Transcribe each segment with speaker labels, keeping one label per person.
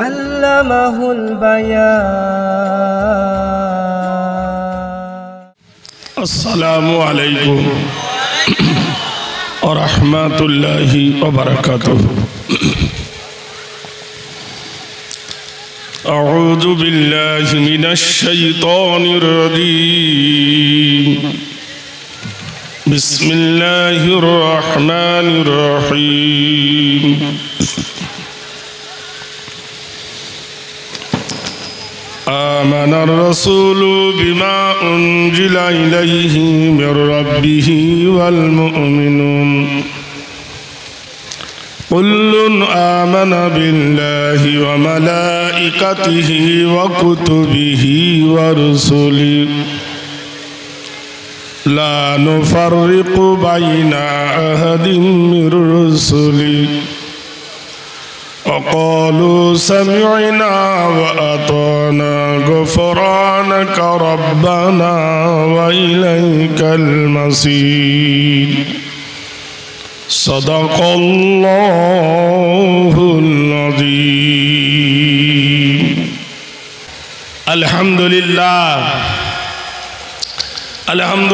Speaker 1: আল্লামাহুল বায়ান।
Speaker 2: আসসালামু আলাইকুম ওয়া রাহমাতুল্লাহি ওয়া বারাকাতুহু। আউযু বিল্লাহি মিনাশ শাইতানির রাজীম। বিসমিল্লাহির রহমানির রহিম। آمن الرسول بما أنزل إليه من ربه والمؤمنون كل آمن بالله وملائكته وكتبه ورسله لا نفرق بين أحد من رسله وقالوا سمعنا وأطعنا غفرانك ربنا وإليك المصير. صدق الله العظيم. الحمد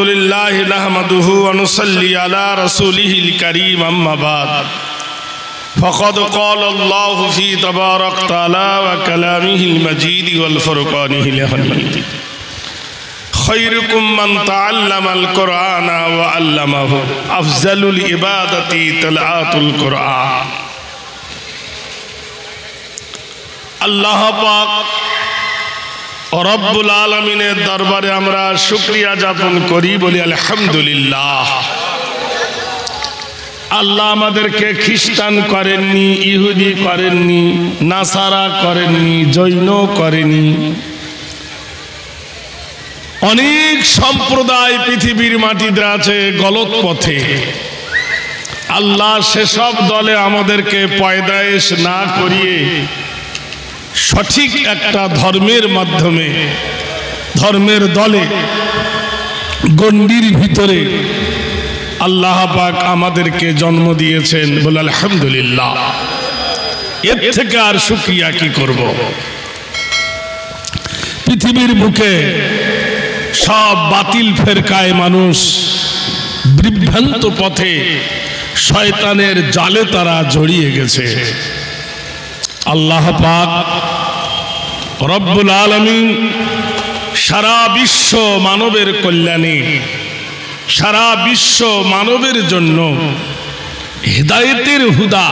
Speaker 2: لله نحمده ونصلي على رسوله الكريم. أما بعد فقد قال الله في تبارك تعالى وكلامه المجيد والفرقانه الحميد خيركم من تعلم القرآن وعلمه أفضل العبادة تلاوة القرآن. আল্লাহ পাক রব্বুল আলামিনের দরবারে আমরা শুকরিয়া জ্ঞাপন করি, বলি আলহামদুলিল্লাহ। আল্লাহ আমাদেরকে খ্রিস্টান করেননি, ইহুদি করেননি, নাসারা করেননি, জৈন করেনি। অনেক সম্প্রদায় পৃথিবীর মাটিতে আছে গলত পথে। আল্লাহ সেসব দলে আমাদেরকে পয়দায়েশ না করিয়ে সঠিক একটা ধর্মের মাধ্যমে, ধর্মের দলে, গণ্ডির ভিতরে আল্লাহ পাক আমাদেরকে জন্ম দিয়েছেন, বলে আলহামদুলিল্লাহ। এর থেকে আর শুকরিয়া কি করব? পৃথিবীর বুকে সব বাতিল ফেরকায় মানুষ বিভ্রান্ত পথে শয়তানের জালে তারা জড়িয়ে গেছে। আল্লাহ পাক রব্বুল আলামিন সারা বিশ্ব মানবের কল্যাণে, সারা বিশ্ব মানবের জন্য হিদায়াতের হুদা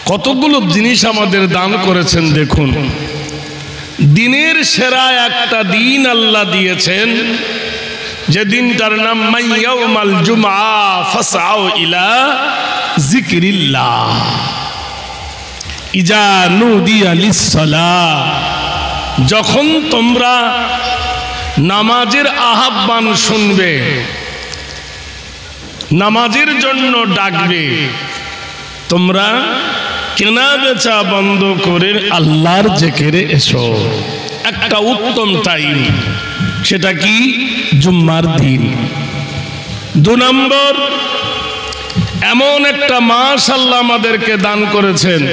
Speaker 2: কতগুলো জিনিস আমাদের দান করেছেন। দেখুন, দিনের সেরা একটা দিন আল্লাহ দিয়েছেন, যে দিনটার নাম ইয়াউমাল জুমআ ফাসআউ ইলা যিকরিল্লাহ ইজা নুদিয়া লিস-সালাহ। যখন তোমরা নামাজের আহ্বান শুনবে, নামাজের জন্য ডাকবে, তোমরা কেনা বেচা বন্ধ করে আল্লাহর জিকিরে এসো। একটা উত্তম টাইম, সেটা কি? জুম্মার দিন। 2 নম্বর, এমন একটা মাস আল্লাহ আমাদেরকে দান করেছেন,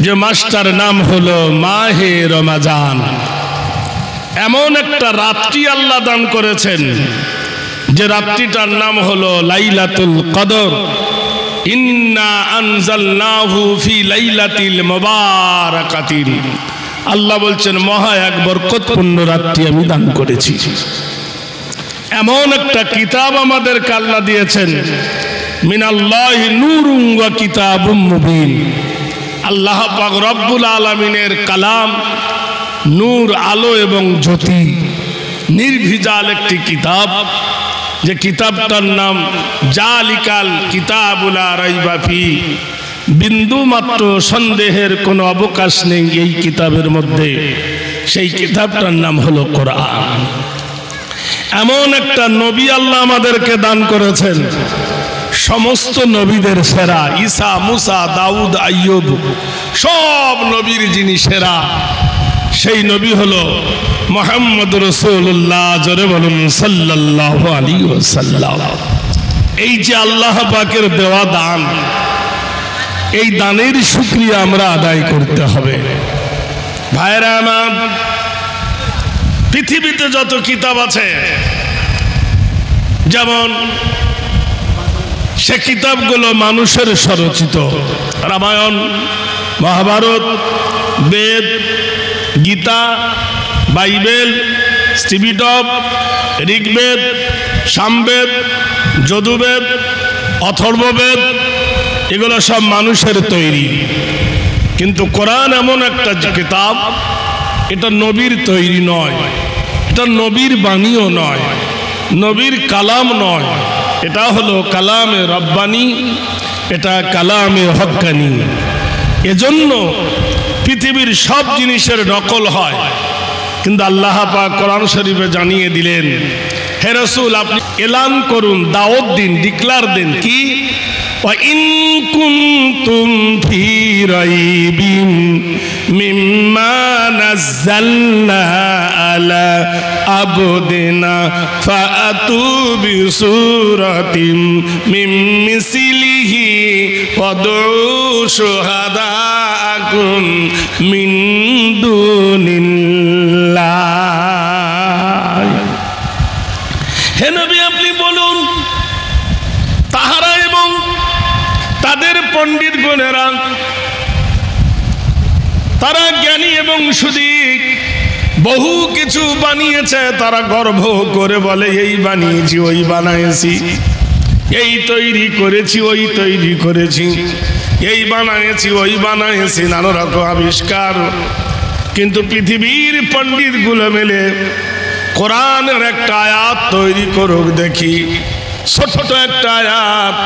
Speaker 2: যে মাসটার নাম হলো মাহে রমাজান। এমন একটা রাত্রি আল্লাহ দান করেছেন, যে রাত্রিটার নাম হলো লাইলাতুল কদর। ইন্না আনজালনাহু ফি লাইলাতিল মুবারাকাতিন। আল্লাহ বলছেন, মহা এক বরকতপূর্ণ রাত্রি আমি দান করেছি। এমন একটা কিতাব আমাদেরকে আল্লাহ দিয়েছেন, মিনাল্লাহি নূরুন ওয়া কিতাবুম মুবিন। আল্লাহ পাক রব্বুল আলামিনের কালাম, নূর, আলো এবং জ্যোতি, নির্ভেজাল একটি কিতাব, যে কিতাবটার নাম জালিকাল কিতাবুল লা রাইবা ফি। বিন্দু মাত্র সন্দেহের কোনো অবকাশ নেই এই কিতাবের মধ্যে। সেই কিতাবটার নাম হলো কোরআন। এমন একটা নবী আল্লাহ আমাদেরকে দান করেছেন, সমস্ত নবীদের সেরা। ঈসা, মুসা, দাউদ, আইয়ুব, সব নবীর যিনি সেরা, সেই নবী হলো মুহাম্মদ রাসূলুল্লাহ। জোরে বলুন সাল্লাল্লাহু আলাইহি ওয়াসাল্লাম। এই যে আল্লাহ পাকের দেওয়া দান, এই দানের শুকরিয়া আমরা আদায় করতে হবে। ভাইরা আমার, পৃথিবীতে যত কিতাব আছে, যেমন সে কিতাবগুলো মানুষের স্বরচিত। রামায়ণ, মহাভারত, বেদ, গীতা, বাইবেল, স্টিবিটপ, ঋগ্বেদ, সামবেদ, যজুর্বেদ, অথর্ববেদ, এগুলো সব মানুষের তৈরি। কিন্তু কোরআন এমন একটা কিতাব, এটা নবীর তৈরি নয়, এটা নবীর বাণীও নয়, নবীর কালাম নয়, এটা হলো কালামে রব্বানি, এটা কালামে হক্কানি। এজন্য পৃথিবীর সব জিনিসের নকল হয়, কিন্তু আল্লাহ পাক কোরআন শরীফে জানিয়ে দিলেন, হে রাসূল আপনি এলান করুন, দাওয়াত দিন, ডিক্লার দেন কি, ওয়া ইন কুনতুম ফি রাইবিন মিম্মা নাযালনা আলা আবদিনা ফাআতু বিসূরাতিন মিন মিসলিহি ওয়াদউ শুহাদাআকুম মিন দুনিল্লাহ। হে নবী আপনি বলুন, তাহারা এবং তাদের পণ্ডিত গণেরা, তারা জ্ঞানী এবং সুদীক বহু কিছু বানিয়েছে, তারা গর্ব করে বলে এই বানিয়েছি, ওই বানাইছি, এই তৈরি করেছি, ওই তৈরি করেছি, এই বানাইছি, ওই বানাইছি, নানা রকম আবিষ্কার। কিন্তু পৃথিবীর পণ্ডিত গুলো মিলে কোরআনের একটা আয়াত তৈরি করুক দেখি, ছোট্ট একটা আয়াত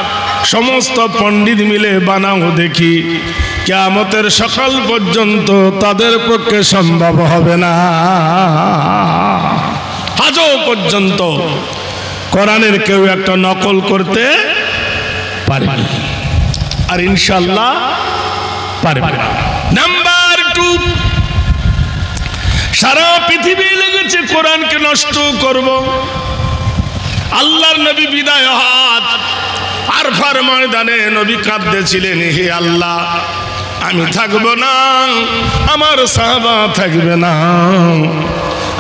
Speaker 2: সমস্ত পণ্ডিত মিলে বানাও দেখি, কিয়ামতের সকাল পর্যন্ত তাদের পক্ষে সম্ভব হবে না। আজও পর্যন্ত কোরআনের কেউ একটা নকল করতে পারেনি, আর ইনশাআল্লাহ পারবে না। নাম্বার 2, সারা পৃথিবী লেগেছে কোরআনকে নষ্ট করব। আল্লাহর নবী বিদায় হাত আরফার ময়দানে নবী কাঁদতেছিলেন, হে আল্লাহ আমি থাকবো না, আমার সাহাবা থাকবে না,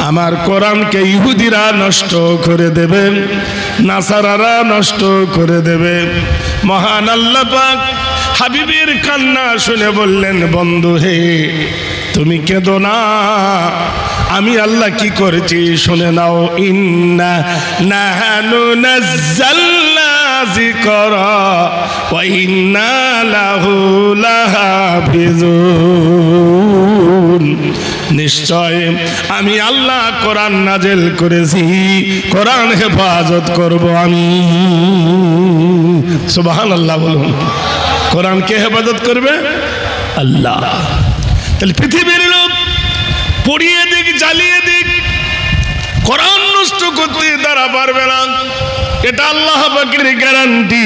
Speaker 2: আমার কোরআনকে ইহুদিরা নষ্ট করে দেবে, নাসারারা নষ্ট করে দেবে। মহান আল্লাহ পাক হাবিবের কান্না শুনে বললেন, বন্ধু হে তুমি কেঁদো না, আমি আল্লাহ কি করেছি শুনে নাও। ইন্না নাহানু নাযালনা যিকরা ওয়া ইন্না লাহু লাহাফিজুন। নিশ্চয় আমি আল্লাহ কোরআন নাজিল করেছি, কোরআন হেফাজত করব আমি। সুবহানাল্লাহ বলুন। কোরআন কে হেফাজত করবে? আল্লাহ। তাহলে পৃথিবীর লোক পড়িয়ে দিক, জ্বালিয়ে দিক, কোরআন নষ্ট করতে তারা পারবে না, এটা আল্লাহ পাকের গ্যারান্টি।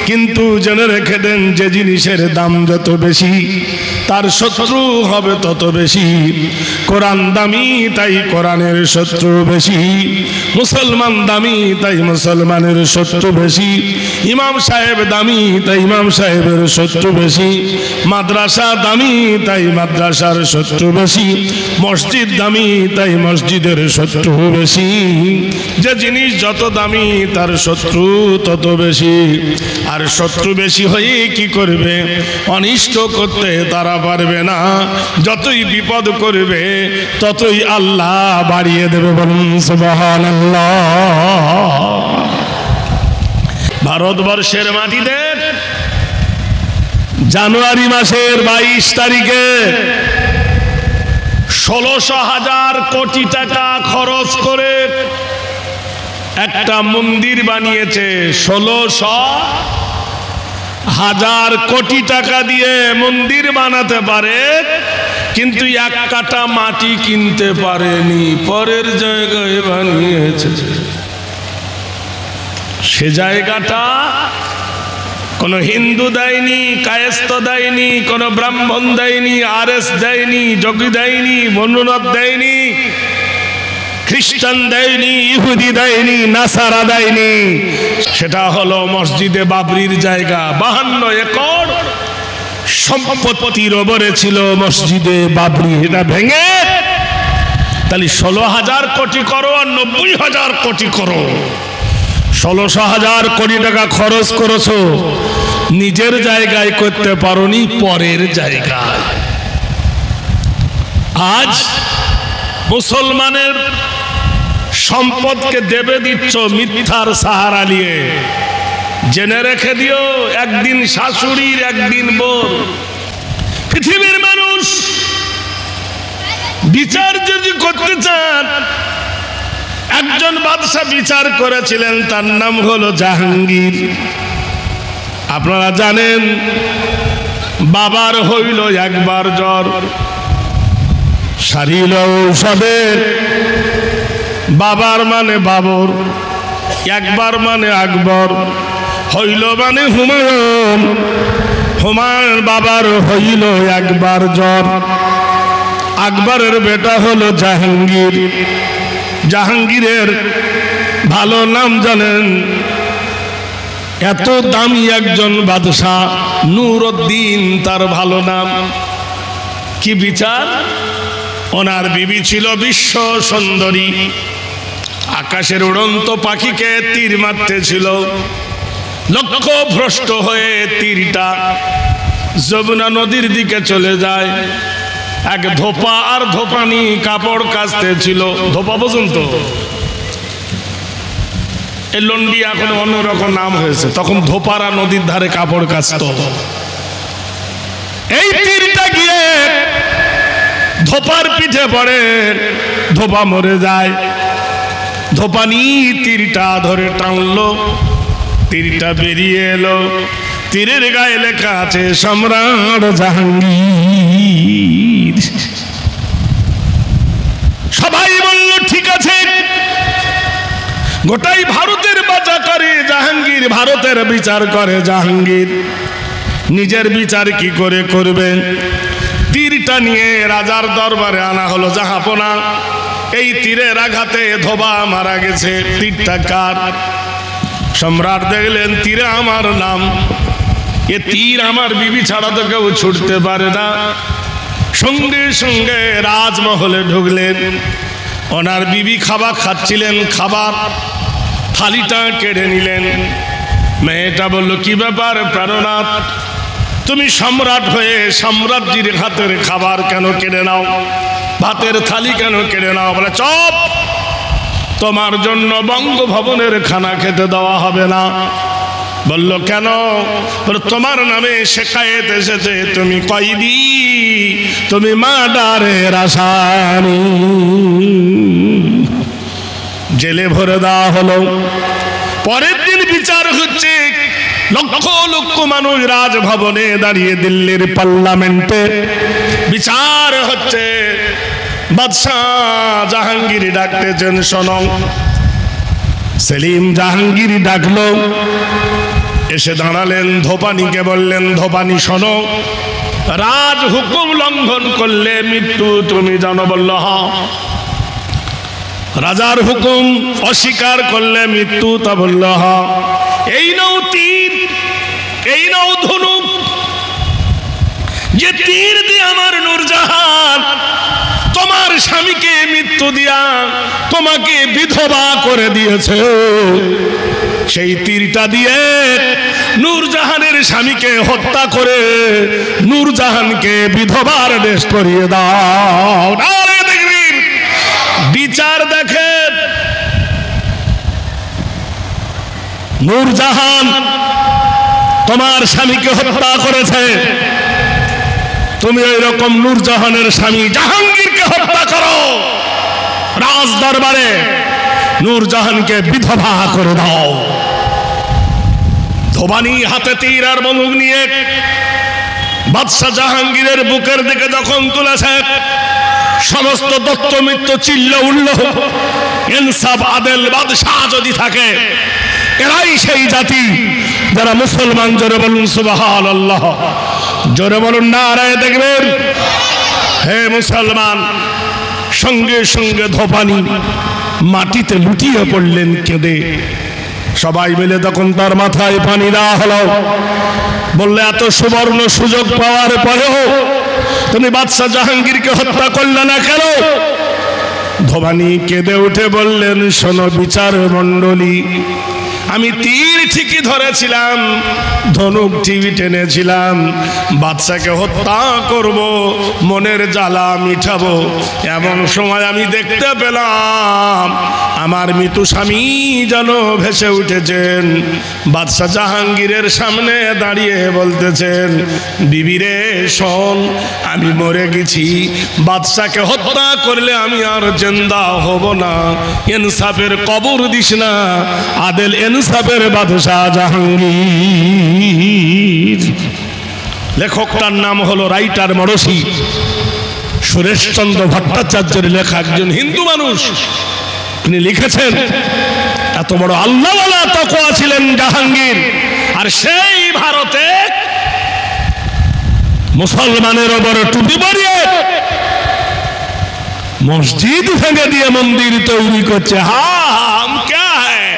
Speaker 2: কিন্তু জেনে রেখে দেন, যে জিনিসের দাম যত বেশি তার শত্রু হবে তত বেশি। কোরআন দামি তাই কোরআনের শত্রু বেশি, মুসলমান দামি তাই মুসলমানের শত্রু বেশি, ইমাম সাহেব দামি তাই ইমাম সাহেবের শত্রু বেশি, মাদ্রাসা দামি তাই মাদ্রাসার শত্রু বেশি, মসজিদ দামি তাই মসজিদের শত্রু বেশি। যে জিনিস যত দামি তার শত্রু তত বেশি। আর শত্রু বেশি হয়ে কি করবে? অনিষ্ট করতে তারা পারবে না। যতই বিপদ করবে ততই আল্লাহ বাড়িয়ে দেবে। বলুন সুবহানাল্লাহ। ভারতবর্ষের মাটিতে জানুয়ারি মাসের 22 তারিখে 16,000 কোটি টাকা খরচ করে একটা মন্দির বানিয়েছে। 16,000 কোটি টাকা দিয়ে মন্দির বানাতে পারে, কিন্তু এক কাটা মাটি কিনতে পারেনি, পরের জায়গায় বানিয়েছে। সে জায়গাটা কোনো হিন্দু দেয়নি, কায়েস্ত দেয়নি, কোনো ব্রাহ্মণ দেয়নি, আরএস দেয়নি, যোগী দেয়নি, মনোনাথ দেয়নি, খ্রিস্টান দেয়নি, ইহুদি দেয়নি, নাসারা দেয়নি। সেটা হলো মসজিদে বাবরির জায়গা। 52 একর সম্পত্তির ওপরে ছিল মসজিদে বাবরি। এটা ভেঙে তাহলে 16,000 কোটি করো আর 90,000 কোটি করো, 16,000 কোটি টাকা খরচ করেছো, নিজের জায়গায় করতে পারোনি, পরের জায়গায়। আজ মুসলমানের সম্পদকে দেবে দিচ্ছ মিথ্যার সাহারা নিয়ে। জেনে রেখে দিও, একদিন শাশুড়ির একদিন বোন। পৃথিবীর মানুষ বিচার যদি করতে চান, একজন বাদশা বিচার করেছিলেন, তার নাম হলো জাহাঙ্গীর। আপনারা জানেন বাবার হইল একবার জ্বর, সারিল ঔষধের। বাবার মানে বাবর, একবার মানে আকবর, হইল মানে হুমায়ুন। হুমায়ুন বাবার হইল একবার জ্বর। আকবরের বেটা হলো জাহাঙ্গীর। জাহাঙ্গীরের ভালো নাম জানেন? এত দামি একজন বাদশাহ, নূরউদ্দিন তার ভালো নাম। কি বিচার! ওনার বিবি ছিল বিশ্ব সুন্দরী, আকাশের উড়ন্ত পাখিকে তীর মারতে ছিল। লক্ষ্য ভ্রষ্ট হয়ে তীরটা যমুনা নদীর দিকে চলে যায়। এক ধোপা আর ধোপানি কাপড় কাচতে ছিল। ধোপা পর্যন্ত এই লন্ডি এখন অন্যরকম নাম হয়েছে, তখন ধোপারা নদীর ধারে কাপড় কাচত। এই তীরটা গিয়ে ধোপার পিঠে পড়ে, ধোপা মরে যায়। ধোপানি তীরটা ধরে টানলো, তীরটা বেরিয়ে এলো। তীরের গায়ে লেখা আছে সম্রাট জাহাঙ্গীর। সবাই বলল ঠিক আছে। গোটাই ভারতের বাজা করে জাহাঙ্গীর, ভারতের বিচার করে জাহাঙ্গীর। নিজের বিচার কি করে করবেন? তীরটা নিয়ে রাজার দরবারে আনা হলো। জাহাপনা, এই তীরের আঘাতে ধোবা মারা গেছে, তীরটা কার? সম্রাট দেখলেন তীরে আমার নাম, এ তীর আমার বিবি ছাড়া তো কেউ ছুটতে পারে না। সঙ্গে সঙ্গে রাজমহলে ঢুকলেন। ওনার বিবি খাবার খাচ্ছিলেন, খাবার থালিটা কেড়ে নিলেন। মেয়েটা বলল, কি ব্যাপার প্রাণনাথ, তুমি সম্রাট হয়ে সম্রাটজির হাতের খাবার কেন কেড়ে নাও? ভাতের থালি কেন কেড়ে নাও? বলে, চপ, তোমার জন্য বঙ্গভবনের খানা খেতে দেওয়া হবে না। বলল, কেন? বলে, তোমার নামে শেকায়েত এসেছে, তুমি কয়েদি, তুমি মার্ডারের আসামি। জেলে ভরে দেওয়া হলো। পরের দিন বিচার হচ্ছে। লক্ষ লক্ষ মানুষ রাজভবনে দাঁড়িয়ে, দিল্লির পার্লামেন্টে বিচার হচ্ছে। বাদশাহ জাহাঙ্গীর ডাকতেছেন, শোনো। সেলিম জাহাঙ্গীর ডাকলো, এসে দাঁড়ালেন। ধোপানিকে বললেন, ধোপানি শোনো, রাজ হুকুম লঙ্ঘন করলে মৃত্যু তুমি জানো? বলল, হ্যাঁ। রাজার হুকুম অস্বীকার করলে মৃত্যু? তা বলল, হ্যাঁ। এই নাও তীর, এই নাও ধনুক, যে তীর দিয়ে আমার নূরজাহান তোমার স্বামীকে মৃত্যু দিয়া তোমাকে বিধবা করে দিয়েছে, সেই তীরটা দিয়ে নূরজাহানের স্বামীকে হত্যা করে নূরজাহানকে বিধবার দেশ করিয়ে দাও। দেখবি বিচার দেখেন। নূরজাহান তোমার স্বামীকে হত্যা করেছে, তুমি ওই রকম নূরজাহানের স্বামী জাহাঙ্গীরকে হত্যা করো। রাজ দরবারে নূরজাহানকে বিধবা করে দাও। ধোবানি হাতে তীর আর বন্দুক নিয়ে বাদশাহ জাহাঙ্গীরের বুকের দিকে যখন তুলেছে, সমস্ত দত্ত মিত্র চিল্লা উঠল। ইনসাফ আদেল বাদশাহ যদি থাকে, এরাই সেই জাতি যারা মুসলমান। জোরে বলুন সুবহানাল্লাহ, জোরে বলুন নারায়ে তাকবীর। হে মুসলমান, সঙ্গে সঙ্গে ধোপানি মাটিতে লুটিয়ে পড়লেন কেঁদে। সবাই মিলে তখন তার মাথায় পানি দেওয়া হলো। বললে এত সুবর্ণ সুযোগ পাওয়ার পরেও তুমি বাদশাহ জাহাঙ্গীরকে হত্যা করলে না কেন? ধোবানি কেঁদে উঠে বললেন, শোনো বিচার মণ্ডলী, আমি তীর ঠিকই ধরেছিলাম, ধনুক টিভি টেনেছিলাম, বাদশাকে হত্যা করব, মনের জ্বালা মিঠাবো, এমন সময় আমি দেখতে পেলাম আমার মৃত্যু স্বামী যেন ভেসে উঠেছেন। বাদশাহ জাহাঙ্গীরের সামনে দাঁড়িয়ে বলতেছেন, বিবি রে শোন, আমি মরে গেছি, বাদশাকে হত্যা করলে আমি আর জিন্দা হব না, ইনসাফের কবর দিস না, আদেল ইনসাফের বাদশাহ জাহাঙ্গীর। লেখকটার নাম হলো রাইটার মরসি সুরেশচন্দ্র ভট্টাচার্যের লেখা, একজন হিন্দু মানুষ। তিনি লিখেছেন, এত বড় আল্লাহওয়ালা তাকওয়া ছিলেন জাহাঙ্গীর, আর সেই ভারতে মুসলমানের ওপর টুপি পরিয়ে মসজিদ ভেঙে দিয়ে মন্দির তৈরি করছে। হাম ক্যা হ্যায়,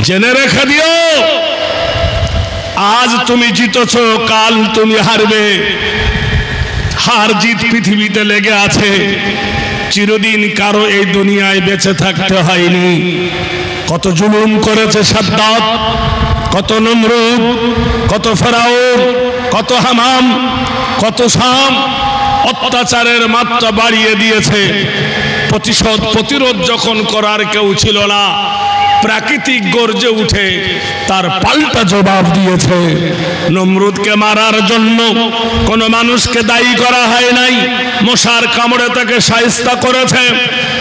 Speaker 2: জেনে রেখে দিও, আজ তুমি জিতেছ, কাল তুমি হারবে। হার জিত পৃথিবীতে লেগে আছে, চিরদিন কারো এই দুনিয়ায় বেঁচে থাকতে হয়নি। কত জুলুম করেছে সাদ্দাত, কত নমরুদ, কত ফেরাউন, কত হামাম, কত শাম, অত্যাচারের মাত্রা বাড়িয়ে দিয়েছে। প্রতিশোধ প্রতিরোধ যখন করার কেউ ছিল না, প্রাকৃতিক গর্জে উঠে তার পাল্টা জবাব দিয়েছে। নমরুদকে মারার জন্য কোনো মানুষকে দায়ী করা হয় নাই, মশার কামড়ে তাকে শায়েস্তা করেছে।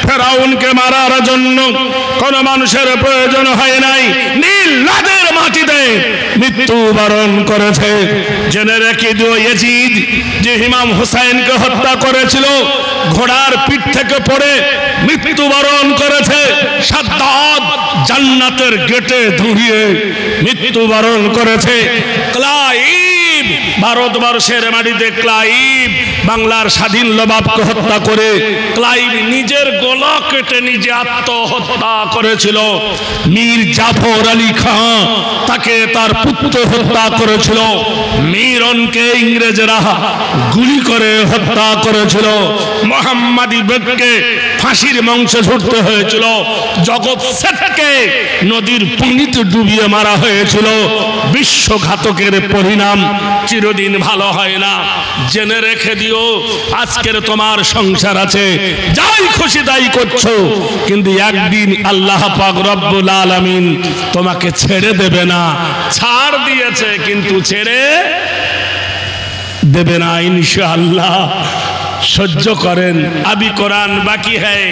Speaker 2: ফেরাউনকে মারার জন্য কোনো মানুষের প্রয়োজন হয় নাই, নীল নদের মাটিতে মৃত্যুবরণ করেছে। জেনে রেখে দিও, ইয়াজিদ যে ইমাম হুসাইনকে হত্যা করেছিল, ঘোড়ার পিঠ থেকে পড়ে মৃত্যুবরণ করেছে। সাদ্দাত জান্নাতের গেটে ধুরিয়ে মৃত্যুবরণ করেছে। ক্লাইব ভারতবর্ষের মাটিতে ক্লাইব বাংলার স্বাধীন নবাবকে হত্যা করে ক্লাইব নিজের গলা কেটে নিজে আত্মহত্যা করেছিল। মীর জাফর আলী খাঁ তাকে তার পুত্র হত্যা করেছিল। মীরনকে ইংরেজরা গুলি করে হত্যা করেছিল। মোহাম্মদী বেগকে ফাঁসির মঞ্চে ঝুলতে হয়েছিল। জগৎ শেঠকে নদীর পানিতে ডুবিয়ে মারা হয়েছিল। বিশ্বঘাতকের পরিণাম চিরদিন ভালো হয় না। জেনে রেখে দিও, আজকের তোমার সংসার আছে, যাই খুশি তাই করছো, কিন্তু একদিন আল্লাহ পাক রব্বুল আলামিন তোমাকে ছেড়ে দেবে না। ছাড় দিয়েছে কিন্তু ছেড়ে দেবে না ইনশাআল্লাহ। সহ্য করেন, আবি কোরআন বাকি হ্যায়,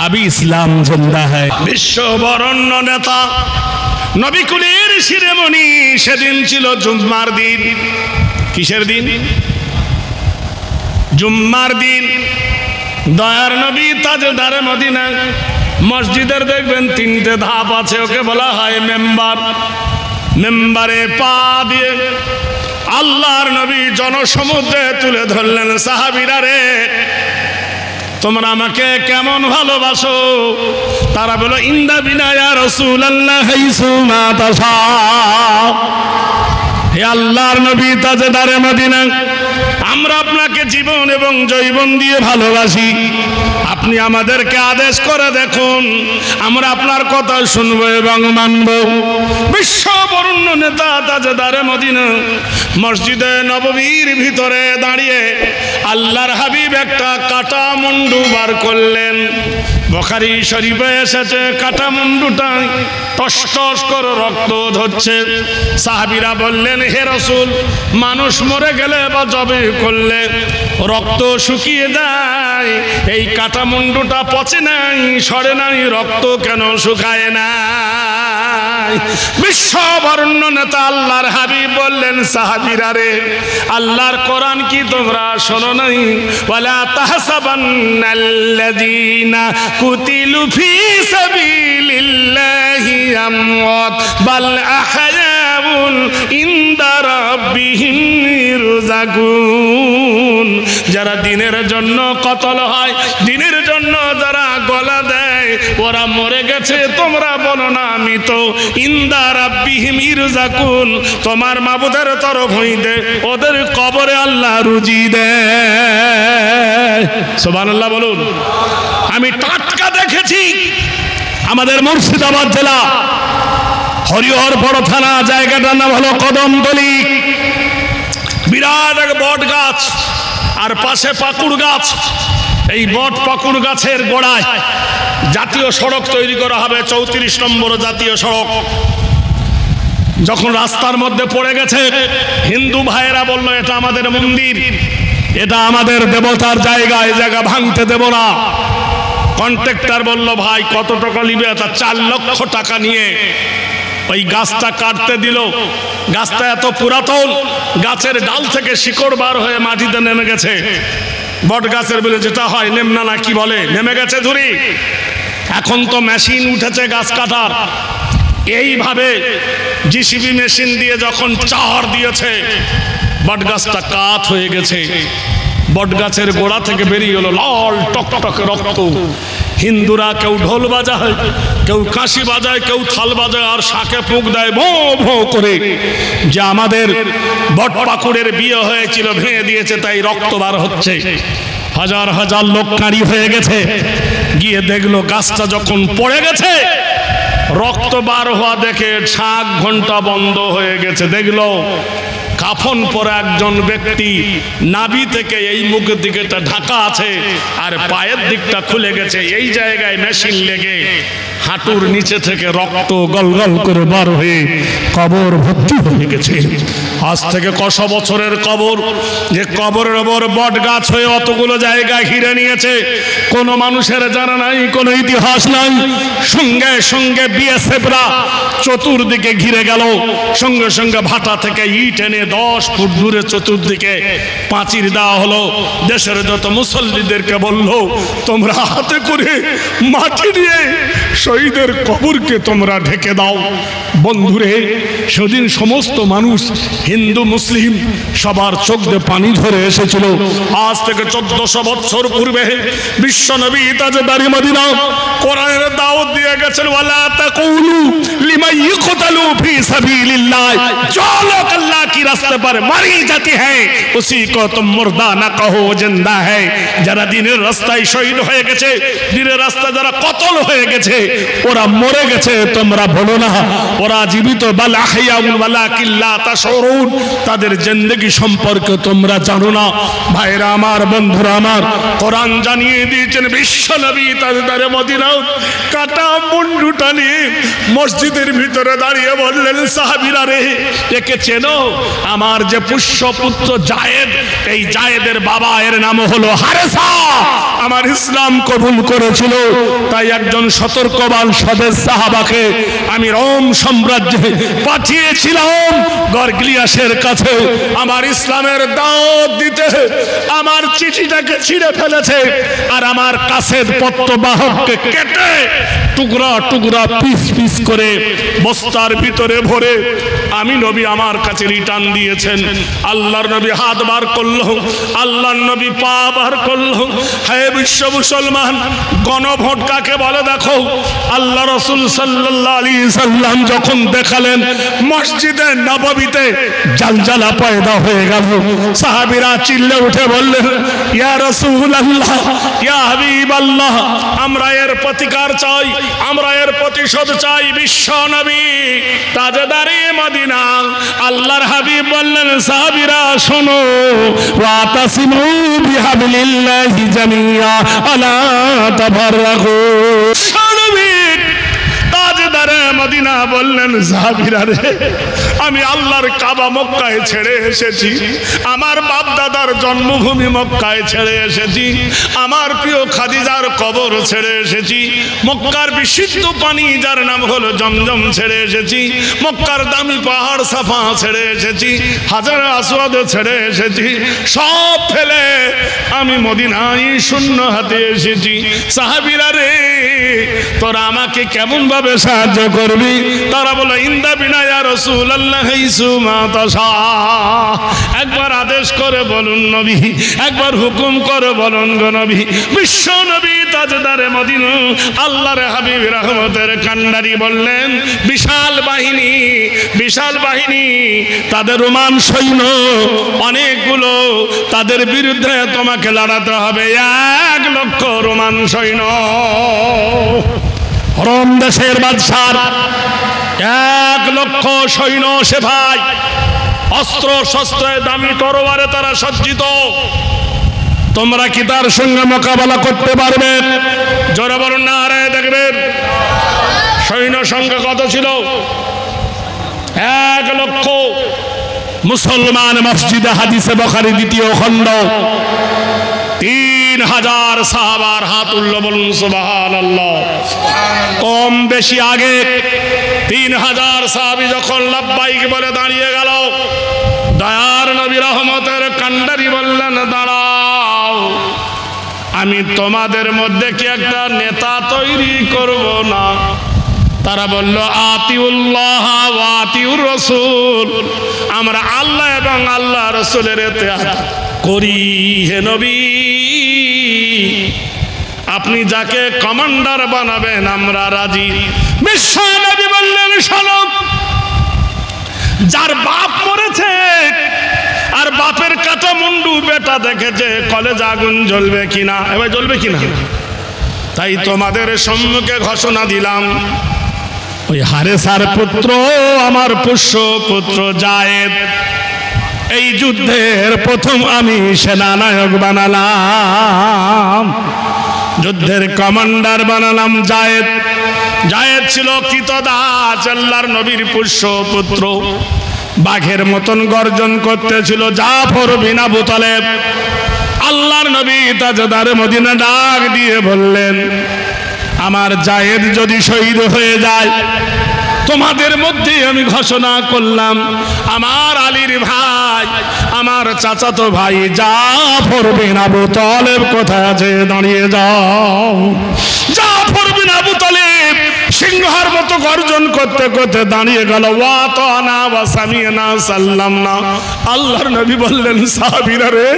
Speaker 2: আবি ইসলাম জিন্দা হ্যায়। বিশ্ব বরণ্য নেতা নবী কুলের শিরোমণি, সেদিন ছিল জুম্মার দিন। কিসের দিন? জুম্মার দিন। দয়ার নবী তাজদারে মদিনা। মসজিদের দেখবেন তিনটে ধাপ আছে, ওকে বলা হয় মেম্বার। মেম্বারে পা দিয়ে আল্লাহর নবী জনসমুদ্রে তুলে ধরলেন, সাহাবীরা রে তোমরা আমাকে কেমন ভালোবাসো? তারা বলল, ইন্দা বিনা ইয়া রাসূলুল্লাহ হাইসু মা তাশা। হে আল্লাহর নবী তাজদারে মদিনা, আমরা আপনাকে জীবন এবং জৈবন দিয়ে ভালোবাসি, আপনি আমাদেরকে আদেশ করে দেখুন, আমরা আপনার কথা শুনবো এবং মানব। বিশ্ব বরণ্য নেতা তাজদারে মদিনা মসজিদে নববীর ভিতরে দাঁড়িয়ে আল্লাহর হাবিব একটা কাটা মুন্ডু বার করলেন। বুখারী শরীফে এসেছে, কাটা মুন্ডুটা টস টস করে রক্ত ঝরছে। সাহাবীরা বললেন, হে রাসূল, মানুষ মরে গেলে বা জবে করলে রক্ত শুকিয়ে যায়, এই কাটা মুন্ডুটা পচে নাই, সরে নাই, রক্ত কেন শুকায় না? বিশ্ব বরণ্য নেতা আল্লাহর হাবিব বললেন, সাহাবীরা রে, আল্লাহর কোরআন কি তোমরা শোনো নাই? ওয়ালা তাহসাবান্নাল্লাযীনা কুতিলু ফী সাবিলিল্লাহি আমওয়াত বাল আহয়াউন ইনদা রাব্বিহিম ইরযাকুন। যারা দ্বীনের জন্য কতল হয়, দ্বীনের জন্য যারা ওরা মরে গেছে, তোমরা বলো না আমি তো ইন্দা রাব্বিহিম ইরযাকুন, তোমার মাবুদের তরফ হইতে ওদের কবরে আল্লাহ রুজি দেয়। সুবহানাল্লাহ বলুন। আমি টাটকা দেখেছি, আমাদের মুর্শিদাবাদ জেলা হরিহরপুর থানা, জায়গাটার নাম হলো কদমতলী। বিরাট এক বট গাছ আর পাশে পাকুড় গাছ। এই বট পাকুড় গাছের গোড়ায় জাতীয় সড়ক তৈরি করা হবে, 34 নম্বর জাতীয় সড়ক। যখন রাস্তার মধ্যে পড়ে গেছে, হিন্দু ভাইয়েরা বলল এটা আমাদের মন্দির, এটা আমাদের দেবতার জায়গা, এই জায়গা ভাঙতে দেব না। কন্ট্রাক্টর বলল ভাই কত টাকা নিবে? 4 লক্ষ টাকা নিয়ে ওই গাছটা কাটতে দিল। গাছটা এত পুরাতন, গাছের ডাল থেকে শিকড় বার হয়ে মাটিতে নেমে গেছে। বট গাছের বলে যেটা হয় নেমনা না কি বলে, নেমে গেছে ধুরি। এখন তো মেশিন উঠেছে গাছ কাটার, এইভাবে জিসিবি মেশিন দিয়ে যখন চার দিয়েছে, বট গাছটা কাঠ হয়ে গেছে। বট গাছের গোড়া থেকে বেরিয়ে হলো লাল টকটকে রক্ত। হিন্দুরা কেউ ঢোল বাজায়, কেউ কাশি বাজায়, কেউ থাল বাজায়, আর শাকে ফুঁক দেয় ভো ভো করে, যে আমাদের বট পাকুড়ের বিয়ে হয়েছিল ভেঙে দিয়েছে, তাই রক্ত বার হচ্ছে। হাজার হাজার লোক কাঁড়ি হয়ে গেছে। গিয়ে দেখলো গাছটা যখন পড়ে গেছে, রক্ত বার হওয়া দেখে শাক ঘন্টা বন্ধ হয়ে গেছে। দেখলো কাফন পরে একজন ব্যক্তি, নাভি থেকে এই মুখের দিকে ঢাকা আছে আর পায়ের দিকটা খুলে গেছে। এই জায়গায় মেশিন লেগে হাঁটুর নিচে থেকে রক্ত গলগল করে বার হয়ে কবর ভর্তি হয়ে গেছে। আজ থেকে কত বছরের কবর, যে কবরের ওপর বট গাছ হয়ে অতগুলো জায়গা ঘিরে নিয়েছে, কোনো মানুষের জানা নাই, কোনো ইতিহাস নাই। সঙ্গে সঙ্গে বিএসএফরা চতুর্দিকে ঘিরে গেল। সঙ্গে সঙ্গে ভাটা থেকে ইট এনে 10 ফুট দূরে চতুর্দিকে পাঁচির দেওয়া হলো। দেশের যত মুসল্লিদেরকে বলল তোমরা হাতে করে মাটি নিয়ে শহীদের কবরকে তোমরা ঢেকে দাও। বন্ধুরে, সেদিন সমস্ত মানুষ, হিন্দু মুসলিম সবার চোখ দিয়ে পানি ধরে এসেছিল। আজ থেকে 1400 বছর পূর্বে বিশ্বনবী তাজদারি মদিনা কোরআনের দাওয়াত দিয়ে গেছেন, ওয়ালা তাকুলু লিমান ইকতালু ফি সাবিলিল্লাহ, जो लोग अल्लाह की रास्ते पर मारी जाती है उसी को तुम मुर्दा ना कहो जिंदा है। যারা দিনের রাস্তায় শহীদ হয়ে গেছে, দিনের রাস্তায় যারা কতল হয়ে গেছে, ওরা মরে গেছে তোমরা বলো না, ওরা জীবিত। বাল আহইয়াউন ওয়ালাকিন লা তাশউরুন, তাদের জিন্দেগি সম্পর্কে তোমরা জানো না। ভাইরা আমার, বন্ধুরা আমার, কোরআন জানিয়ে দিয়েছেন বিশ্বনবী তাজদারে মদিনা কাটা মুন্ডুটা নিয়ে মসজিদের ভিতরে দাঁড়িয়ে বললেন, সাহাবীরা রে, একে চেনো? আমার যে পুষ্যপুত্র জায়েদ, এই জায়েদের বাবা, এর নাম হলো হারেসা। আমার ইসলাম কবুল করেছিল, তাই একজন সতর্কবান স্বদেশ সাহাবাকে আমি রোম সাম্রাজ্যে পাঠিয়েছিলাম গরগলিয়াসের কাছে আমার ইসলামের দাওয়াত দিতে। আমার চিঠিটাকে ছিঁড়ে ফেলেছে আর আমার কাসেদ পত্রবাহককে কেটে টুকরা টুকরা পিস পিস করে বস্তার ভিতরে ভরে আমি নবী আমার কাছে রিটার্ন দিয়েছেন। আল্লাহর নবী হাত বার করলো, আল্লাহর নবী পা বার করলো। হে বিশ্ব মুসলমান, গণভোট কাকে বলে দেখো। আল্লাহ রাসূল সাল্লাল্লাহু আলাইহি সাল্লাম যখন দেখালেন, মসজিদে নববীতে জালজালা পয়দা হয়ে গেল। সাহাবীরা চিল্লে উঠে বললেন, ইয়া রাসূলুল্লাহ, ইয়া হাবিবাল্লাহ, আমরা এর প্রতিকার চাই, আমরা এর প্রতিশোধ চাই। বিশ্ব নবী তাজদারে মদিনা। আল্লাহর হাবিব বললেন, সাহাবীরা শোনো, ওয়াতাসিমু বিহাবলিল্লাহি জামিয়া আলা তাফাররাকু। তাজদারে মদিনা বললেন, সাহাবীরা রে, আমি আল্লাহর কাবা মক্কায় ছেড়ে এসেছি, আমার বাপ দাদার জন্মভূমি মক্কায় ছেড়ে এসেছি, আমার প্রিয় খাদিজার কবর ছেড়ে এসেছি, মক্কার বিশুদ্ধ পানি যার নাম হলো জমজম ছেড়ে এসেছি, মক্কার দামি পাহাড় সাফা ছেড়ে এসেছি, হাজার আসওয়াদ ছেড়ে এসেছি, সব ফেলে আমি মদিনায় শূন্য হাতে এসেছি। সাহাবীরা রে, তোরা আমাকে কেমন ভাবে সাহায্য করবি? তারা বলে, ইন্দা বিনা ইয়া রাসূলুল্লাহ ইসুমা তাশা। একবার আদেশ করে বলুন নবী, একবার হুকুম করে বলুন গো নবী। বিশ্ব নবী তাজদারে মদিনা আল্লাহর হাবিব রহমতের কান্ডারি বললেন, বিশাল বাহিনী, তাদের রোমান সৈন্য অনেকগুলো, তাদের বিরুদ্ধে তোমাকে লড়াতে হবে 1 লক্ষ রোমান সৈন্য। রোম দেশের বাদশার 1 লক্ষ সৈন্য সেভাই, অস্ত্র শস্ত্রে দামি তরবারে তারা সজ্জিত। তোমরা কি তার সঙ্গে মোকাবেলা করতে পারবে? জোরে বলুন নারে দেখবেন। সৈন্য সংখ্যা কত ছিল? 1 লক্ষ। মুসলমান মসজিদে হাদিসে বুখারী 2য় খণ্ড 3000 সাহাবার হাত উল্লো বলুন সুবহানাল্লাহ। কম বেশি আগে 3000 সাহাবী যখন লাব্বাইক বলে দাঁড়িয়ে গেল, দয়ার নবী রহমতের কান্ডারি বললেন, দাঁড়াও, আমি তোমাদের মধ্যে কি একটা নেতা তৈরি করব না? তারা বলল, আতিউল্লাহ ওয়া আতিউর রাসূল, আমরা আল্লাহ এবং আল্লাহ রাসূলের ইতিআত করি। হে নবী, আপনি যাকে কমান্ডার বানাবেন আমরা রাজি। বিশ্ব নবী বললেন, শোনো, যার বাপ মরেছে আর বাপের কাটা মুন্ডু বেটা দেখেছে, কলেজে আগুন জ্বলবে কিনা? এবার জ্বলবে কিনা? তাই তোমাদের সম্মুখে ঘোষণা দিলাম, ওই হারেসার পুত্র আমার পুষ্য পুত্র জায়েদ, এই যুদ্ধের প্রথম আমি সেনানায়ক বানালাম, যুদ্ধের কমান্ডার বানালাম জায়েদ। জায়েদ ছিল কৃতদাস, আল্লাহর নবীর পুষ্য পুত্র, বাঘের মতন গর্জন করতেছিল। জাফর বিন আবু তালেব আল্লাহর নবী তাজদারে মদিনা ডাক দিয়ে বললেন, আমার জায়েদ যদি শহীদ হয়ে যায়, তোমাদের মধ্যে আমি ঘোষণা করলাম, আমার আলীর ভাই, আমার চাচাতো ভাই জাফর বিন আবু তালেব কোথায় আছে? দাঁড়িয়ে যাও। জাফর বিন আবু তালেব সিংহার মতো গর্জন করতে করতে দাঁড়িয়ে গেল। ওয়া তানা ওয়া সামিনা সাল্লামনা। আল্লাহর নবী বললেন, সাহাবীরা রে,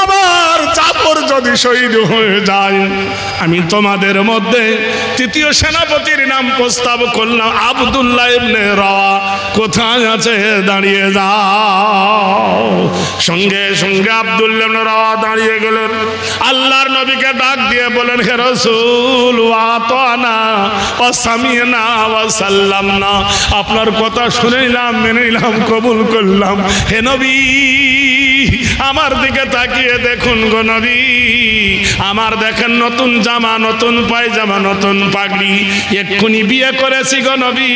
Speaker 2: আমার জাফর যদি শহীদ হয়ে যায়, আমি তোমাদের মধ্যে 3য় সেনাপতির নাম প্রস্তাব করলাম, আব্দুল্লাহ ইবনে রাওয়া কোথায় আছে? দাঁড়িয়ে যাও। সঙ্গে সঙ্গে আব্দুল্লাহ ইবনে রাওয়া দাঁড়িয়ে গেলেন। আল্লাহর নবীকে ডাক দিয়ে বলেন, হে রাসূল, ওয়া তানা ওয়া সামিনা ওয়া সাল্লামনা, আপনার কথা শুনেইলাম, মেনে নিলাম, কবুল করলাম। হে নবী, আমার দিকে তাকিয়ে দেখুন গো নবী, আমার দেখেন নতুন জামা, নতুন পায়জামা, নতুন পাগড়ি, এক্ষুনি বিয়ে করেছি গো নবী,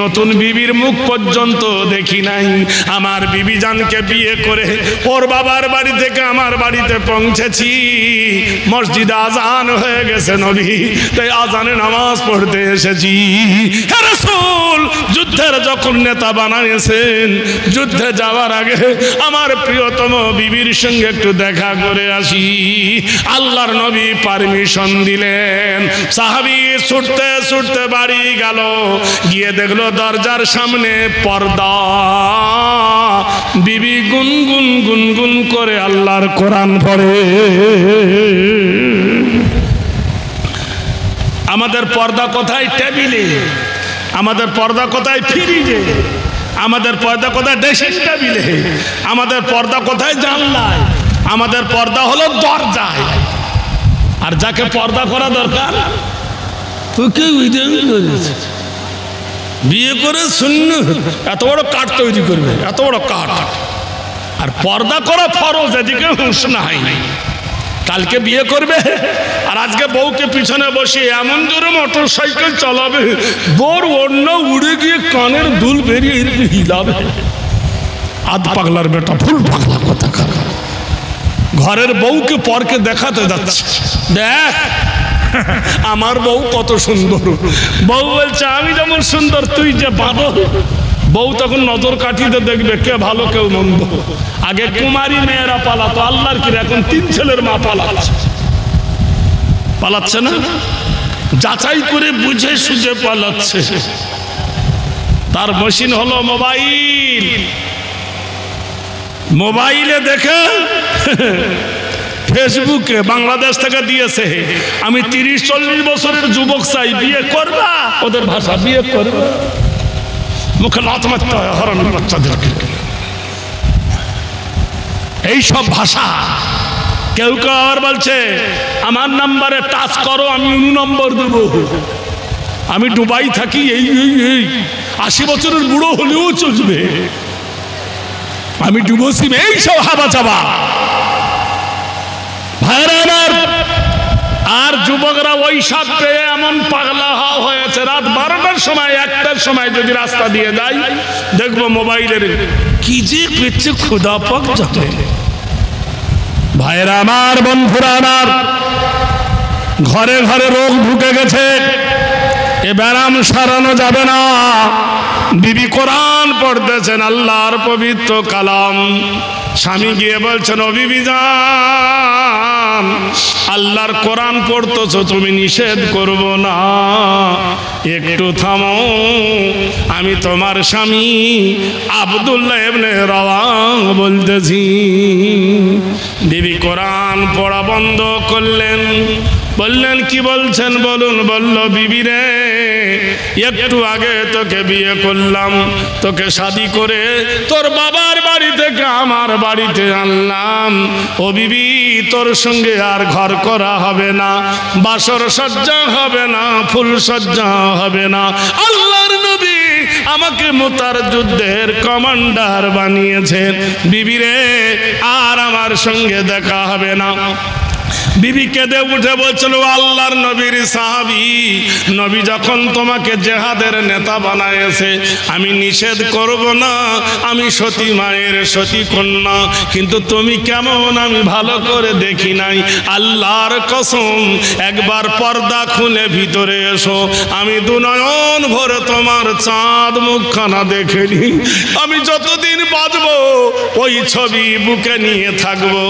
Speaker 2: নতুন বিবির মুখ পর্যন্ত দেখি নাই। আমার বিবি জানকে বিয়ে করে ওর বাবার বাড়ি থেকে আমার বাড়িতে পৌঁছেছি, মসজিদে আজান হয়ে গেছে নবী, তাই আজানে নামাজ পড়তে এসেছি। হে রাসূল, যুদ্ধের যখন নেতা বানাইছেন, যুদ্ধে যাওয়ার আগে আমার প্রিয়তম বিবির সঙ্গে একটু দেখা করে আসি। আল্লাহর নবী পারমিশন দিলেন। সাহাবী ছুটতে ছুটতে বাড়ি গেল, গিয়ে দেখলো দরজার সামনে পর্দা, বিবি গুনগুন গুনগুন করে আল্লাহর কোরআন পড়ে। আমাদের পর্দা কোথায়? টেবিলে। আমাদের পর্দা কোথায়? ফ্রিজে। আমাদের পর্দা কোথায়? ড্রেসিং টেবিলে। আমাদের পর্দা কোথায়? জানলায়। আমাদের পর্দা হলো দরজায়। আর যাকে পর্দা করা দরকার, তোকে বিয়ে করে শূন্য এত বড় কাঠ তৈরি করবে, এত বড় কাঠ। আর পর্দা করা ফরজ, এদিকে হুঁশ নাই। কালকে বিয়ে করবে আর আজকে বউকে পিছনে বসে এমন জোরে মোটর সাইকেল চালাবে, বোর অন্য উড়ে গিয়ে কানের দুল বেরিয়ে হিলাবে। আধ পাগলার বেটা, ফুল পাগলা কথা খারাপ। ঘরের বউকে পরকে দেখাতে যাচ্ছে, দেখ আমার বউ কত সুন্দর। বউ বলছে, আমি যেমন সুন্দর তুই যে বাদর। বউ তখন নজর কাঠিতে দেখবে কে ভালো কেউ মন্দ। আগে কুমারী মেয়েরা পালাতো, আল্লাহর কি এখন 3 ছেলের মা পালাচ্ছে না, যাচাই করে বুঝে সুঝে পালাচ্ছে। তার মেশিন হলো মোবাইল। মোবাইলে দেখে ফেসবুকে বাংলাদেশ থেকে দিয়েছে, আমি 30-40 বছরের যুবক চাই, বিয়ে করবা? ওদের ভাষা, বিয়ে করবা? মুখে লাথ মারতে হয় হরানোর বাচ্চাদেরকে। এইসব ভাষা। কেউ কেউ আবার বলছে আমার নাম্বারে টাচ করো, আমি 19 নম্বর দেবো। আমি দুবাই থাকি, এই 80 বছরের বুড়ো হলেও চলবে, আমি ডুবোসি। এইসব হাবা চাবা ভাইরা আমার। আর যুবকরা ওই সব পেয়ে এমন পাগলা হয়েছে, রাত 12টার সময় 1টার সময় যদি রাস্তা দিয়ে যায়, দেখবো মোবাইলের কি যে পেচ্ছে খোদা পাক জানে। ভাইরা আমার, বন্ধুরা আমার, ঘরে ঘরে রোগ ঢুকে গেছে, এ ব্যারাম সারানো যাবে না। বিবি কোরআন পড়তেছেন, আল্লাহর পবিত্র কালাম। স্বামী গিয়ে বলছেন, ও বিবি জান, আল্লাহর কোরআন পড়তেছো, তুমি নিষেধ করব না, একটু থামো, আমি তোমার স্বামী আব্দুল্লাহ ইবনে রাওয়াহ বলতেছি। বিবি কোরআন পড়া বন্ধ করলেন, বললেন কি বলছেন বলুন। বলল, বিবি রে, একটু আগে তোকে বিয়ে করলাম, তোকে শাদি করে তোর বাবার বাড়ি থেকে আমার বাড়িতে আনলাম। ও বিবি, তোর সঙ্গে আর ঘর করা হবে না, বাসর সজ্জা হবে না, ফুল সজ্জা হবে না। আল্লাহর নবী আমাকে মুতার যুদ্ধের কমান্ডার বানিয়েছেন। বিবি রে, আর আমার সঙ্গে দেখা হবে না। বিবি কেঁদে উঠে বলছিল, আল্লাহর নবীর সাহাবী, নবী যখন তোমাকে জেহাদের নেতা বানায়েছে, আমি নিষেধ করব না, আমি সতী মায়ের সতী কন্যা, কিন্তু তুমি কেমন আমি ভালো করে দেখি নাই। আল্লাহর কসম, একবার পর্দা খুলে ভিতরে এসো, আমি দুনয়ন ভরে তোমার চাঁদ মুখখানা দেখে নি। আমি যতদিন বাঁচব ওই ছবি বুকে নিয়ে থাকবো।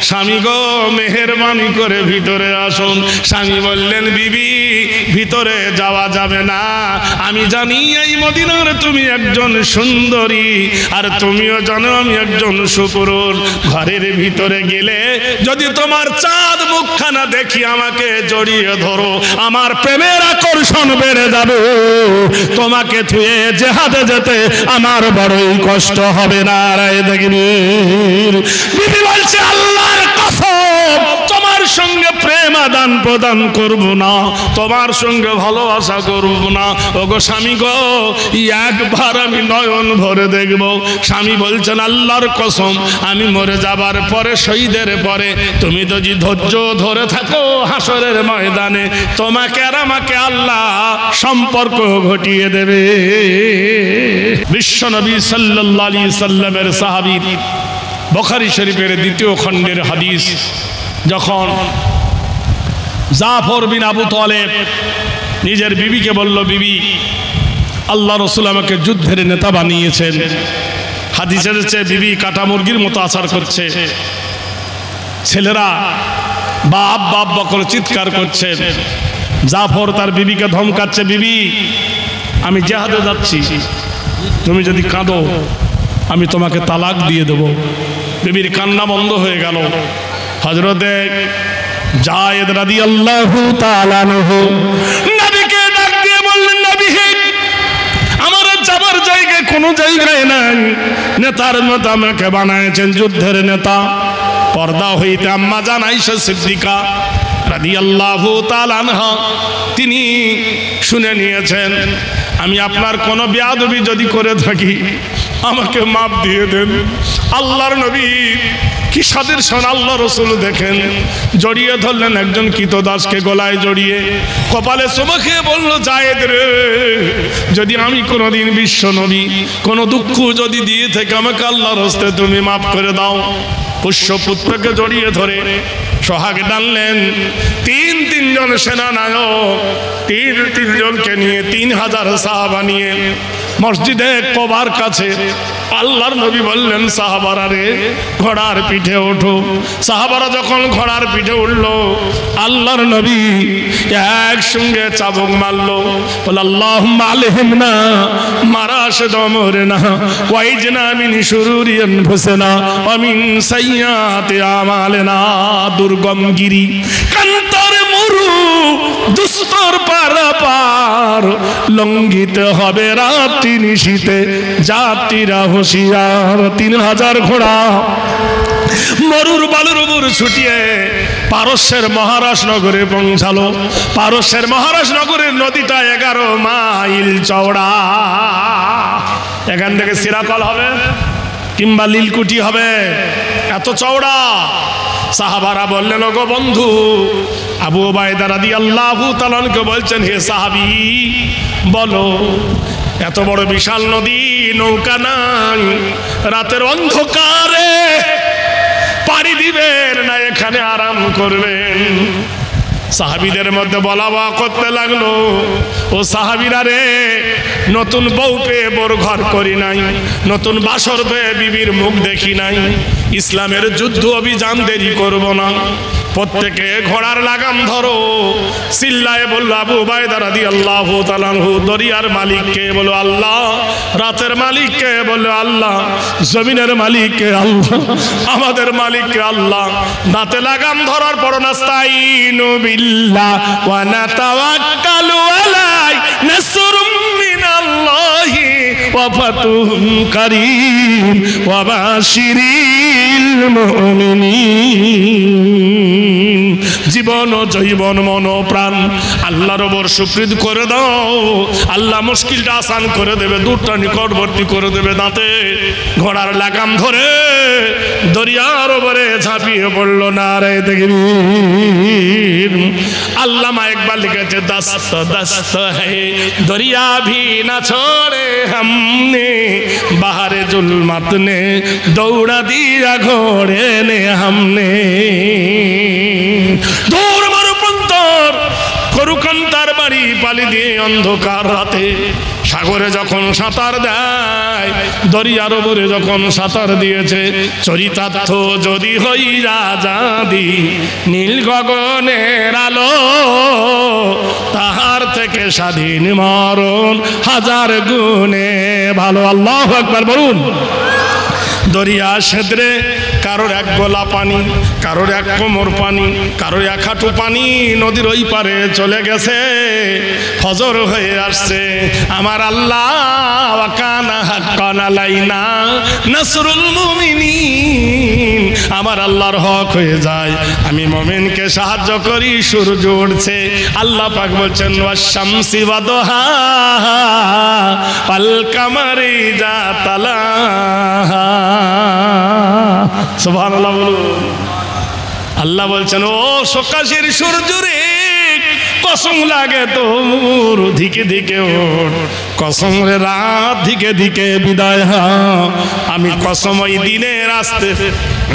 Speaker 2: স্বামী গো, মেহেরবানি করে ভিতরে আসুন। স্বামী বললেন, বিবি, ভিতরে যাওয়া যাবে না, আমি জানি এই মদিনার তুমি একজন সুন্দরী, আর তুমিও জানো আমি একজন সুপুরুষ। ঘরের ভিতরে গেলে যদি তোমার চাঁদ মুখখানা দেখি, আমাকে জড়িয়ে ধরো, আমার প্রেমের আকর্ষণ বেড়ে যাবে, তোমাকে থুয়ে জেহাদে যেতে আমার বড়ই কষ্ট হবে না। রায় দেখবি, বিবি বলছে, আল্লাহর কসম, তোমার সঙ্গে প্রেম আদান প্রদান করব না, তোমার সঙ্গে ভালোবাসা করব না। ওগো স্বামী গো, একবার আমি নয়ন ভরে দেখব। স্বামী বলছেন, আল্লাহর কসম, আমি মরে যাবার পরে, শহীদের পরে তুমি যদি ধৈর্য ধরে থাকো, হাসরের ময়দানে তোমাকে আর আমাকে আল্লাহ সম্পর্ক ঘটিয়ে দেবে। বিশ্বনবী সাল্লাল্লাহু আলাইহি সাল্লামের সাহাবী, বুখারী শরীফের 2য় খণ্ডের হাদিস, যখন জাফর বিন আবু তালেব নিজের বিবিকে বলল, বিবি, আল্লাহ রসুল আমাকে যুদ্ধের নেতা বানিয়েছেন। হাদিসের চেয়ে বিবি কাটা মুরগির মতো আচার করছে, ছেলেরা বাপ বাপ বকর চিৎকার করছে। জাফর তার বিবিকে ধমকাচ্ছে, বিবি, আমি জেহাদে যাচ্ছি, তুমি যদি কাঁদো আমি তোমাকে তালাক দিয়ে দেব। বিবির কান্না বন্ধ হয়ে গেল। হযরতে যায়েদ রাদিয়াল্লাহু তাআলা আনহু নবীকে ডাক দিয়ে বললেন, নবী, আমার যাবার জায়গায় কোনো জায়গায় নাই, নেতার মতো আমাকে বানায়েছেন, যুদ্ধের নেতা। পর্দা হইতে আম্মা জান আয়েশা সিদ্দিকা রাদিয়াল্লাহু তাআলা আনহা তিনি শুনে নিয়েছেন, আমি আপনার কোনো বেয়াদবি যদি করে থাকি আমাকে মাফ দিয়ে দেন। আল্লাহর নবী কি সাদের সন আল্লাহ রসুল দেখেন, জড়িয়ে ধরলেন একজন কৃতদাসকে, গলায় জড়িয়ে কপালে চুমো খেয়ে বলল, যায়েদ রে, যদি আমি কোনোদিন বিশ্ব নবী কোনো দুঃখ যদি দিয়ে থেকে আমাকে আল্লাহর হস্তে তুমি মাফ করে দাও। পুষ্যপুত্রকে জড়িয়ে ধরে সোহাগ টানলেন। তিনজন সেনানায়ক, তিনজনকে নিয়ে 3000 সাহাবা নিয়ে মসজিদে কোবার কাছে আল্লাহর নবী বললেন সাহাবারা রে ঘোড়ার পিঠে ওঠো। সাহাবারা যখন ঘোড়ার পিঠে উঠলো আল্লাহর নবী একসঙ্গে চাবুক মারলো, বলে আল্লাহুম্মা আলহিমনা মারাশিদ আমরিনা ওয়াইজনা মিন শুরুরি আনফুসিনা ওয়া মিন সাইয়্যাতি আমালিনা। দুর্গম গিরি কান্তর মরু দুস্তর পারাপার লঙ্ঘিতে হবে রাত্রি নিশীতে যাত্রীরা হুঁশিয়ার। 3000 ঘোড়া মরুর বালুর উপর ছুটিয়ে পারস্যের মহারাজ নগরে পৌঁছালো। পারস্যের মহারাজ নগরের নদীটা 11 মাইল চওড়া। এখান থেকে সিরাকল হবে কিংবা লীলকুটি হবে, এত চওড়া। সাহাবারা বললেন ওগো বন্ধু, আবু উবাইদা রাদিয়াল্লাহু তাআলা আনহু বলছেন হে সাহাবী বলো, এত বড় বিশাল নদী, নৌকা নাই, রাতের অন্ধকারে পাড়ি দিবেন না এখানে আরাম করবেন? সাহাবীদের মধ্যে বলা করতে লাগলো, ও সাহাবীরা রে, নতুন বউ পেয়ে বোর ঘর করি নাই, নতুন বাসর পেয়ে বিবির মুখ দেখি নাই, ইসলামের যুদ্ধ অভিযান দেরি করব না, প্রত্যেকে ঘোড়ার লাগাম ধরো। চিল্লায়ে বলল আবু উবাইদা রাদিয়াল্লাহু তাআলা আনহু, দরিয়ার মালিককে? বলো আল্লাহ। রাতের মালিককে? বলো আল্লাহ। জমিনের মালিককে? আল্লাহ। আমাদের মালিককে? আল্লাহ। দাঁতে লাগাম ধরার পর নাস্তাইনু বিল্লাহ ওয়া নাতাওয়াক্কালু আলাই নাসরুম মিনাল্লাহি ওয়া ফাতুহুন কারীম ওয়া বাশিরিল মুমিনিন। জীবন জৈবন মন প্রাণ আল্লাহর ওপর সুকৃত করে দাও, আল্লাহ মুশকিলটা আসান করে দেবে, দূরটা নিকটবর্তী করে দেবে। দাঁতে ঘোড়ার লাগাম ধরে দরিয়ার ওপরে ঝাঁপিয়ে পড়লো। নারে তাকবীর। আল্লামা ইকবাল লিখেছে দস্ত দস্ত হে দরিয়া ভি না ছোড়ে हमने बाहरे जुल्मत ने दौड़ा दिया घोड़े ने हमने। দৌড় মারো প্রান্তর করুকান্তার বাড়ি পালি দিয়ে অন্ধকার রাতে সাগরে যখন সাঁতার দেয়, দরিয়ার ওপরে যখন সাঁতার দিয়েছে, চরিতার্থ যদি হই রাজাদি নীল গগনের আলো, তাহার থেকে স্বাধীন মরণ হাজার গুণে ভালো। আল্লাহু আকবার বলুন। দরিয়া সেদ্রে কারোর এক গোলা পানি, কারোর এক কোমর পানি, কারোর এক হাঁটু পানি, নদীর ওই পারে চলে গেছে, ফজর হয়ে আসছে। আমার আল্লাহ ওয়াকানা হাক্কান আলাইনা নাসরুল মুমিনিন, আমার আল্লাহর হক হয়ে যায়, আমি মুমিনকে সাহায্য করি। সূর্য উঠছে, আল্লাহ পাক বলছেন ওয়াশ-শামসি ওয়াদুহাহা ওয়াল কামারি ইযা তালাহা। সুবহানাল্লাহ বলুন। আল্লাহ বলছেন ও সকাশের সূর্য রে, কসম লাগে তোর ধিকে ধিকে ওঠ, কসম রে রাত ধিকে ধিকে বিদায় হ, আমি কসমই দিনের রাস্তে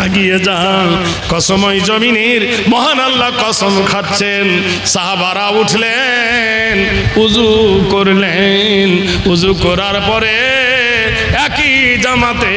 Speaker 2: এগিয়ে যান, কসমই জমিনের মহান আল্লাহ কসম খাচ্ছেন। সাহাবারা উঠলেন, উজু করলেন, উজু করার পরে একই জামাতে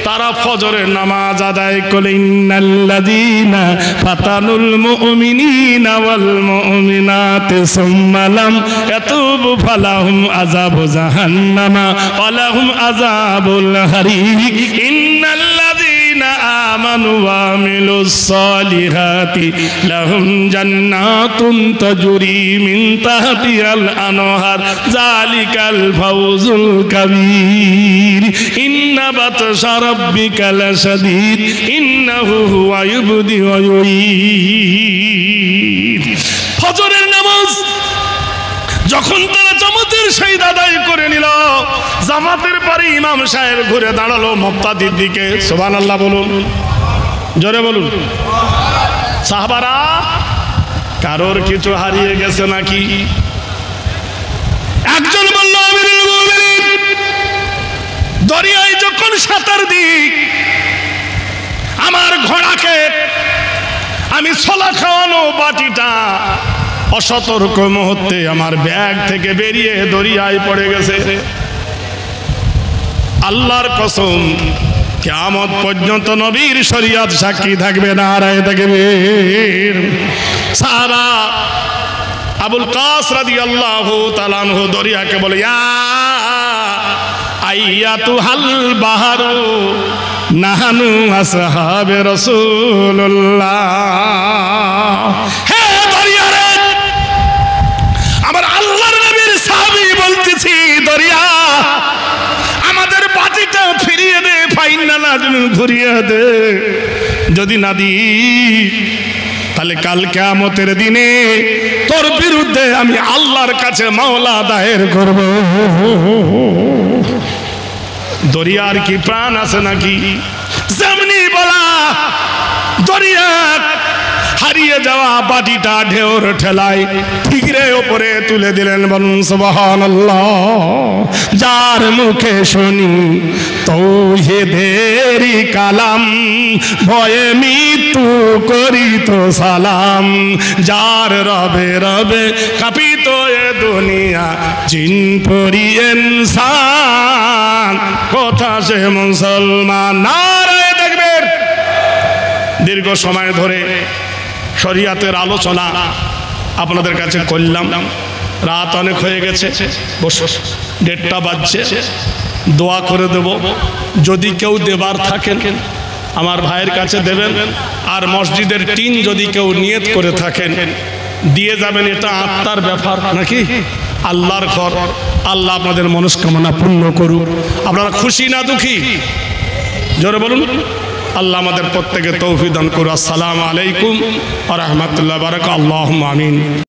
Speaker 2: তারা ফজরের নামাজ আদায় করলেন। ইন্নাল্লাযীনা ফাতানুল মুমিনিনা ওয়াল মুমিনাতি সুম্মা লাম ইয়াতুবু ফালাহুম আযাবু জাহান্নামা ওয়া লাহুম আযাবুল হারিক। ইন্নাল্লাযীনা আমানু ওয়া আমিলুস সালিহাতি লাহুম জান্নাতুন তাজরি মিন তাহতিহাল আনহার যালিকাল ফাওজুল কাবীর। ইন্না বাতশা রাব্বিকা লাশাদীদ ইন্নাহু হুয়া ইউবদি ওয়া ইউঈদ। ফজরের নামাজ যখন তারা জামাতের শহীদ আদায় করে নিল, জামাতের পরে ইমাম সাহেব ঘুরে দাঁড়ালো মুক্তাদির দিকে। সুবহানাল্লাহ বলুন, জোরে বলুন। সাহাবারা কারোর কিছু হারিয়ে গেছে নাকি? একজন বলল আমিরুল মুমিনিন, দরিয়ায় যখন সাঁতার দিই আমার ঘোড়াকে আমি ছোলা খাওয়ানো বাটিটা অসতর্ক মুহূর্তে আমার ব্যাগ থেকে বেরিয়ে দরিয়ায় পড়ে গেছে। আল্লাহর কসম কিয়ামত পর্যন্ত নবীর শরীয়ত সাক্ষী থাকবে, নারায়ে তাকবীর। সাহাবা আবুল কাস রাদিয়াল্লাহু তাআলা আনহু দরিয়াকে বলে, ইয়া আইয়াতুহাল বাহারু নাহানু আসহাবে রাসূলুল্লাহ। হে দরিয়া রে, আমার আল্লাহর নবীর সাহাবী বলতেছি, দরিয়া আমাদের বাটিটা ফিরিয়ে দে, ফাইনাল ঘুরিয়ে দে। যদি না দি তাহলে কাল কিয়ামতের দিনে তোর বিরুদ্ধে আমি আল্লাহর কাছে মামলা দায়ের করব। দরিয়ার কি প্রাণ আছে নাকি? যেমনি বলা দরিয়া হারিয়ে যাওয়া বাটিটা ঢেউর ঠেলায় ঠিকরে ওপরে তুলে দিলেন। বলুন সুবহানাল্লাহ। যার মুখে শুনি তাওহীদেরই কালাম, ভয়ে মৃত্যু করিত সালাম। যার রবে রবে কাঁপিত এ দুনিয়া, জিন পরি ইনসান, কথা সে মুসলমান। নারায়ে তাকবীর। দীর্ঘ সময় ধরে শরিয়াতের আলোচনা আপনাদের কাছে করলাম। রাত অনেক হয়ে গেছে, বসো, 1:30 বাজছে। দোয়া করে দেব, যদি কেউ দেবার থাকেন আমার ভাইয়ের কাছে দেবেন। আর মসজিদের টিন যদি কেউ নিয়ত করে থাকেন দিয়ে যাবেন। এটা আত্মার ব্যাপার নাকি, আল্লাহর ঘর। আল্লাহ আপনাদের মনস্কামনা পূর্ণ করুক। আপনারা খুশি না দুঃখী? জোরে বলুন। আল্লাহ আমাদের প্রত্যেকে তৌফিক দান করুন। আসসালামু আলাইকুম ওয়া রাহমাতুল্লাহি ওয়া বারাকাতুহু। আল্লাহুম্মা আমিন।